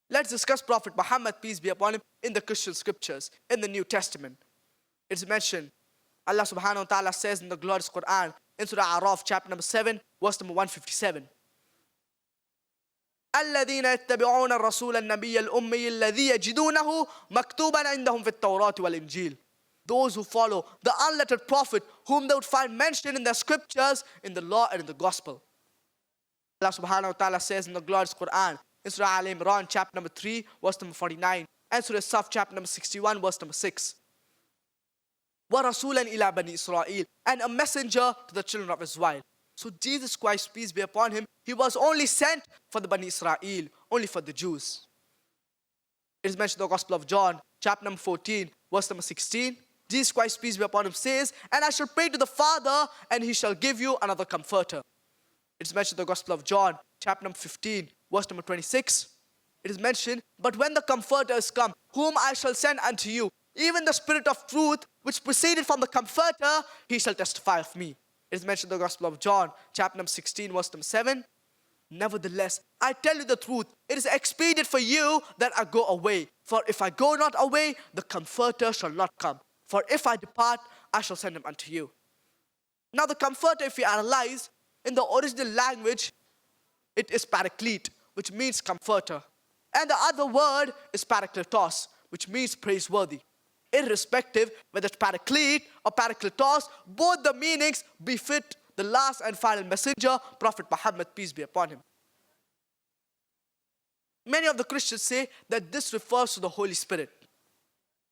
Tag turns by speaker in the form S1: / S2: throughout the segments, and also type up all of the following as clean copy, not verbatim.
S1: Let's discuss Prophet Muhammad, peace be upon him, in the Christian scriptures, in the New Testament. It's mentioned, Allah subhanahu wa ta'ala says in the glorious Quran, in Surah Araf, chapter number 7, verse number 157. الذين يتبعون الرسول النبي الأمي الذي يجدونه مكتوبا عندهم في التوراة والإنجيل. Those who follow the unlettered prophet whom they would find mentioned in the scriptures, in the law and in the gospel. Allah subhanahu wa ta'ala says in the glorious Quran, in Surah Al-Imran, chapter number 3, verse number 49, and Surah Saf, chapter number 61, verse number 6. وَرَسُولًا إِلَى بَنِي إِسْرَائِيل, and a messenger to the children of Israel. So Jesus Christ, peace be upon him, he was only sent for the Bani Israel, only for the Jews. It is mentioned in the Gospel of John, chapter number 14, verse number 16. Jesus Christ, peace be upon him, says, and I shall pray to the Father, and he shall give you another comforter. It is mentioned in the Gospel of John, chapter number 15, verse number 26. It is mentioned, but when the Comforter is come, whom I shall send unto you, even the Spirit of truth, which proceeded from the Comforter, he shall testify of me. It is mentioned in the Gospel of John, chapter number 16, verse number 7. Nevertheless, I tell you the truth, it is expedient for you that I go away. For if I go not away, the Comforter shall not come. For if I depart, I shall send him unto you. Now the Comforter, if we analyze, in the original language, it is paraclete, which means comforter. And the other word is parakletos, which means praiseworthy. Irrespective whether it's paraclete or parakletos, both the meanings befit the last and final messenger, Prophet Muhammad, peace be upon him. Many of the Christians say that this refers to the Holy Spirit.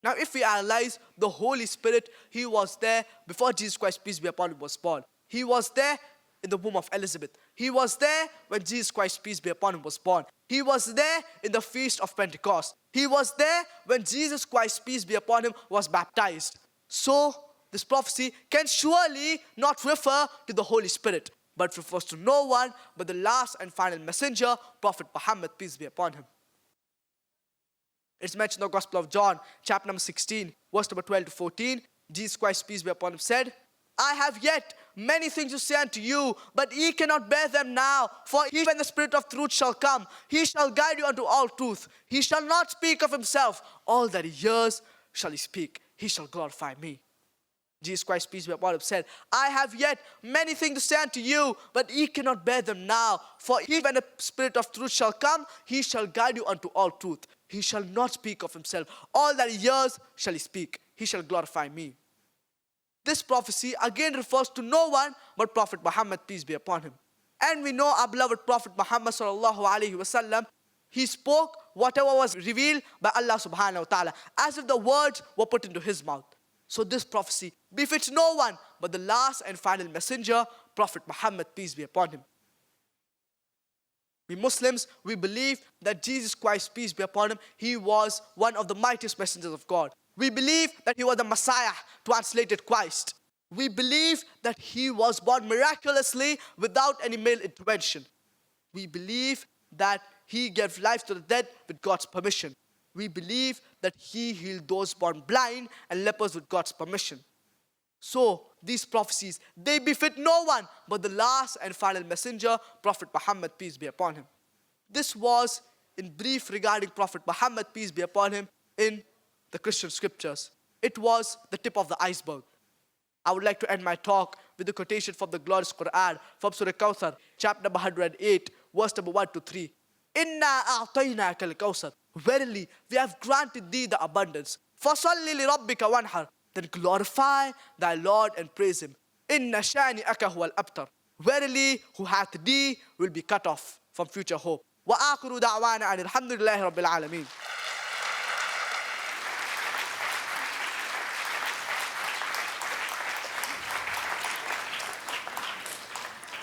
S1: Now if we analyze the Holy Spirit, he was there before Jesus Christ, peace be upon him, was born. He was there in the womb of Elizabeth. He was there when Jesus Christ, peace be upon him, was born. He was there in the feast of Pentecost. He was there when Jesus Christ, peace be upon him, was baptized. So this prophecy can surely not refer to the Holy Spirit, but refers to no one but the last and final messenger, Prophet Muhammad, peace be upon him. It's mentioned in the Gospel of John, chapter number 16, verse number 12 to 14. Jesus Christ, peace be upon him, said, I have yet many things to say unto you, but ye cannot bear them now. For even the Spirit of truth shall come, he shall guide you unto all truth. He shall not speak of himself. All that he hears shall he speak. He shall glorify me. Jesus Christ, peace be upon him, said, I have yet many things to say unto you, but ye cannot bear them now. For even the Spirit of truth shall come, he shall guide you unto all truth. He shall not speak of himself. All that he hears shall he speak. He shall glorify me. This prophecy again refers to no one but Prophet Muhammad, peace be upon him. And we know our beloved Prophet Muhammad sallallahu alaihi wasallam, he spoke whatever was revealed by Allah subhanahu wa ta'ala, as if the words were put into his mouth. So this prophecy befits no one but the last and final messenger, Prophet Muhammad, peace be upon him. We Muslims, we believe that Jesus Christ, peace be upon him, he was one of the mightiest messengers of God. We believe that he was the Messiah, translated Christ. We believe that he was born miraculously without any male intervention. We believe that he gave life to the dead with God's permission. We believe that he healed those born blind and lepers with God's permission. So these prophecies, they befit no one but the last and final messenger, Prophet Muhammad, peace be upon him. This was in brief regarding Prophet Muhammad, peace be upon him, in the Christian scriptures. It was the tip of the iceberg. I would like to end my talk with a quotation from the glorious Quran, from Surah Kawthar, chapter number 108, verse number 1 to 3. Inna a'tainaka al-kawthar. Verily, we have granted thee the abundance. Fasalli li rabbika wanhar. Then glorify thy Lord and praise him. Inna shani'aka huwa al-abtar. Verily, who hath thee will be cut off from future hope. Wa akhiru da'wana anil hamdulillahi rabbil alameen.